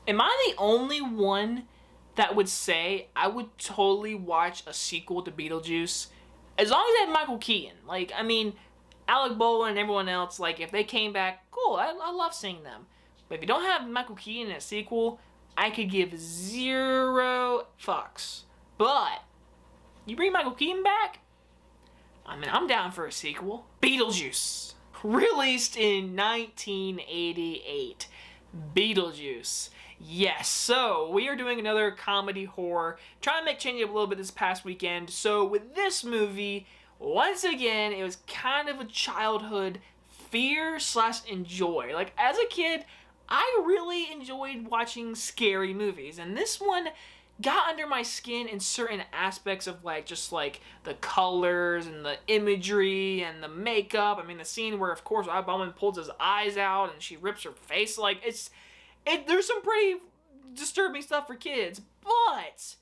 Am I the only one that would say I would totally watch a sequel to Beetlejuice? As long as they had Michael Keaton. Like, I mean, Alec Baldwin and everyone else, like, if they came back, cool, I love seeing them. But if you don't have Michael Keaton in a sequel, I could give 0 fucks. But, you bring Michael Keaton back? I mean, I'm down for a sequel. Beetlejuice. Released in 1988. Beetlejuice. Yes, so we are doing another comedy horror, trying to make change up a little bit this past weekend. So with this movie, once again, it was kind of a childhood fear/enjoy. Like, as a kid, I really enjoyed watching scary movies, and this one got under my skin in certain aspects of, like, just like the colors and the imagery and the makeup. I mean, the scene where, of course, Baldwin pulls his eyes out and she rips her face, like, there's some pretty disturbing stuff for kids, but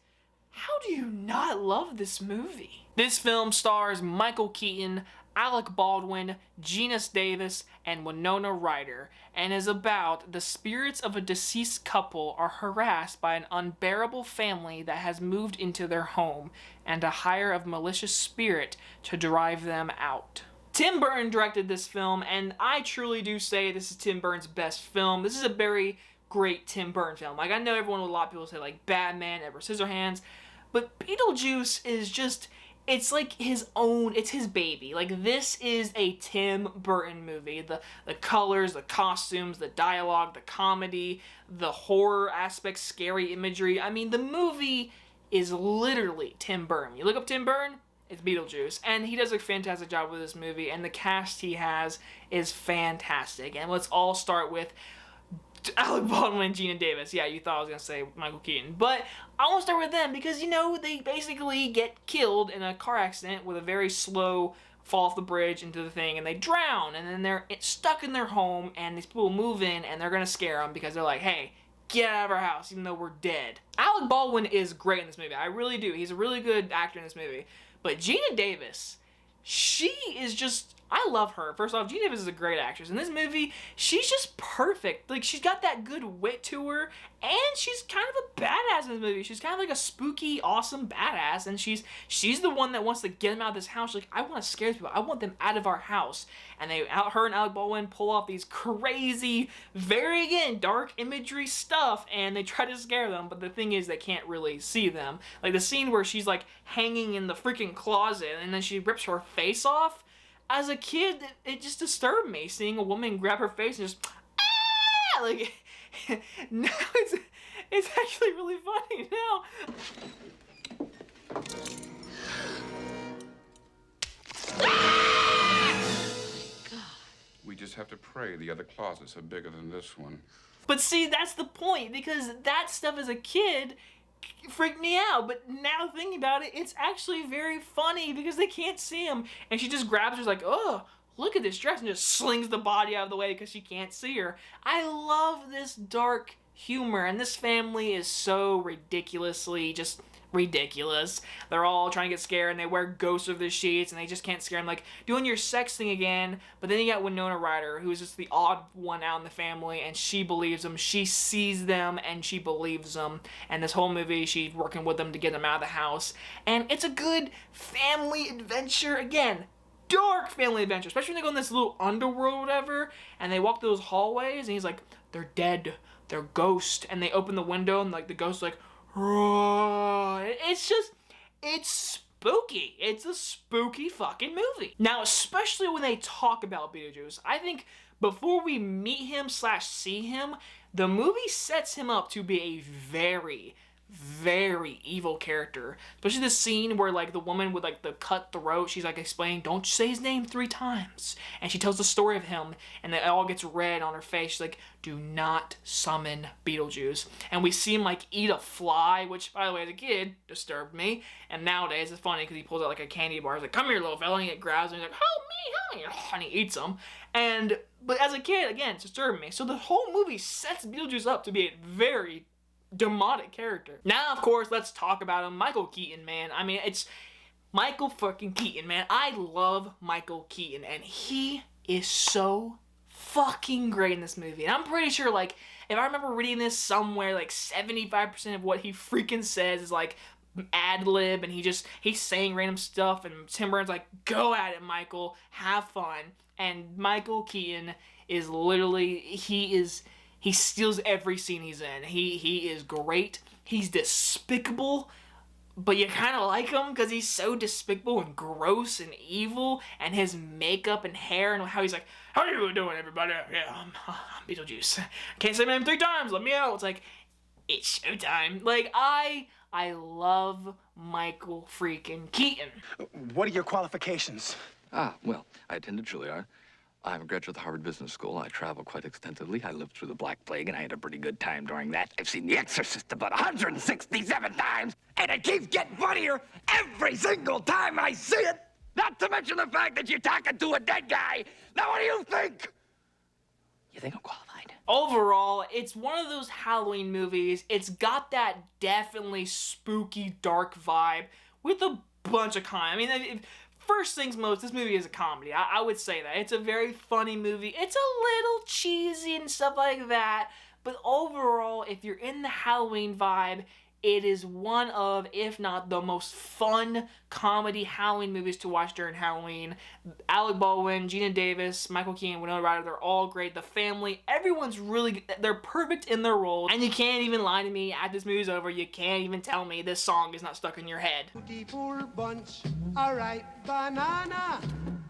how do you not love this movie? This film stars Michael Keaton, Alec Baldwin, Geena Davis, and Winona Ryder, and is about the spirits of a deceased couple are harassed by an unbearable family that has moved into their home, and a hire of malicious spirit to drive them out. Tim Burton directed this film, and I truly do say this is Tim Burton's best film. This is a very great Tim Burton film. Like, I know a lot of people say, like, Batman, Edward Scissorhands, but Beetlejuice is just, it's like his own, it's his baby. Like, this is a Tim Burton movie. The colors, the costumes, the dialogue, the comedy, the horror aspects, scary imagery. I mean, the movie is literally Tim Burton. You look up Tim Burton, it's Beetlejuice, and he does a fantastic job with this movie, and the cast he has is fantastic. And let's all start with Alec Baldwin and Geena Davis. Yeah, you thought I was going to say Michael Keaton. But I want to start with them because, you know, they basically get killed in a car accident with a very slow fall off the bridge into the thing, and they drown, and then they're stuck in their home, and these people move in, and they're going to scare them because they're like, hey, get out of our house, even though we're dead. Alec Baldwin is great in this movie. I really do. He's a really good actor in this movie. But Geena Davis, she is just, I love her. First off, Geena Davis is a great actress. In this movie, she's just perfect. Like, she's got that good wit to her, and she's kind of a badass in this movie. She's kind of like a spooky, awesome badass, and she's the one that wants to get them out of this house. She's like, I want to scare people. I want them out of our house. And her and Alec Baldwin pull off these crazy, very, again, dark imagery stuff, and they try to scare them, but the thing is, they can't really see them. Like, the scene where she's, like, hanging in the freaking closet, and then she rips her face off. As a kid, it just disturbed me, seeing a woman grab her face and just, ah! Like, now it's actually really funny now. We just have to pray the other closets are bigger than this one. But see, that's the point, because that stuff as a kid freaked me out, but now thinking about it, it's actually very funny because they can't see him, and she just grabs her, like, oh, look at this dress, and just slings the body out of the way because she can't see her. I love this dark humor, and this family is so ridiculously just ridiculous. They're all trying to get scared, and they wear ghosts of the sheets, and they just can't scare them, like, doing your sex thing again. But then you got Winona Ryder, who is just the odd one out in the family, and she believes them. She sees them, and she believes them. And this whole movie, she's working with them to get them out of the house. And it's a good family adventure. Again, dark family adventure, especially when they go in this little underworld or whatever, and they walk through those hallways, and he's like, they're dead, they're ghosts, and they open the window, and, like, the ghost's like, it's just, it's spooky. It's a spooky fucking movie. Now, especially when they talk about Beetlejuice, I think before we meet him / see him, the movie sets him up to be a very, very evil character. Especially the scene where, like, the woman with, like, the cut throat, she's, like, explaining, don't say his name 3 times. And she tells the story of him, and it all gets red on her face. She's like, do not summon Beetlejuice. And we see him, like, eat a fly, which, by the way, as a kid, disturbed me. And nowadays, it's funny because he pulls out, like, a candy bar. He's like, come here, little fella. And he grabs him. He's like, help me. And he eats him. But as a kid, again, it disturbed me. So the whole movie sets Beetlejuice up to be a very demonic character. Now, of course, let's talk about him. Michael Keaton, man. I mean, it's Michael fucking Keaton, man. I love Michael Keaton, and he is so fucking great in this movie. And I'm pretty sure, like, if I remember reading this somewhere, like 75% of what he freaking says is like ad lib, and he's saying random stuff, and Tim Burton's like, go at it, Michael, have fun. And Michael Keaton is literally, he steals every scene he's in. He is great. He's despicable, but you kind of like him because he's so despicable and gross and evil, and his makeup and hair and how he's like, how are you doing, everybody? Yeah, I'm Beetlejuice. Can't say my name 3 times. Let me out. It's like, it's showtime. Like, I love Michael freaking Keaton. What are your qualifications? Well, I attended Juilliard. I'm a graduate of the Harvard Business School. I travel quite extensively. I lived through the Black Plague, and I had a pretty good time during that. I've seen The Exorcist about 167 times, and it keeps getting funnier every single time I see it. Not to mention the fact that you're talking to a dead guy. Now, what do you think? You think I'm qualified? Overall, it's one of those Halloween movies. It's got that definitely spooky, dark vibe with a bunch of comedy. I mean, first things most, this movie is a comedy. I would say that. It's a very funny movie. It's a little cheesy and stuff like that. But overall, if you're in the Halloween vibe, it is one of, if not the most fun comedy Halloween movies to watch during Halloween. Alec Baldwin, Gina Davis, Michael Keaton, Winona Ryder, they're all great. The family, everyone's really good. They're perfect in their roles. And you can't even lie to me after this movie's over. You can't even tell me this song is not stuck in your head. Poor bunch, a ripe banana.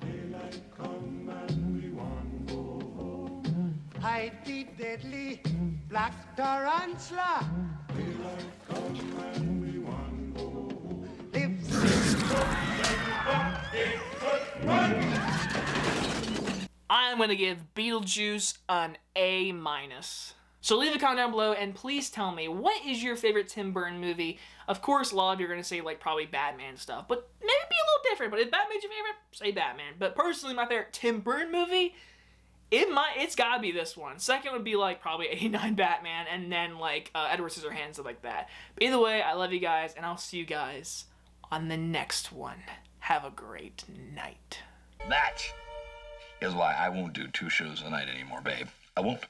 Daylight come and we want go home. Hide the deadly black tarantula. Daylight come and we want go home. I'm gonna give Beetlejuice an A-. So leave a comment down below, and please tell me, what is your favorite Tim Burton movie? Of course, a lot of you are going to say, like, probably Batman stuff, but maybe be a little different. But if Batman's your favorite, say Batman. But personally, my favorite Tim Burton movie, it's gotta be this one. Second would be, like, probably 89 Batman, and then, like, Edward Scissorhands, stuff like that. But either way, I love you guys, and I'll see you guys on the next one. Have a great night. That is why I won't do 2 shows a night anymore, babe. I won't.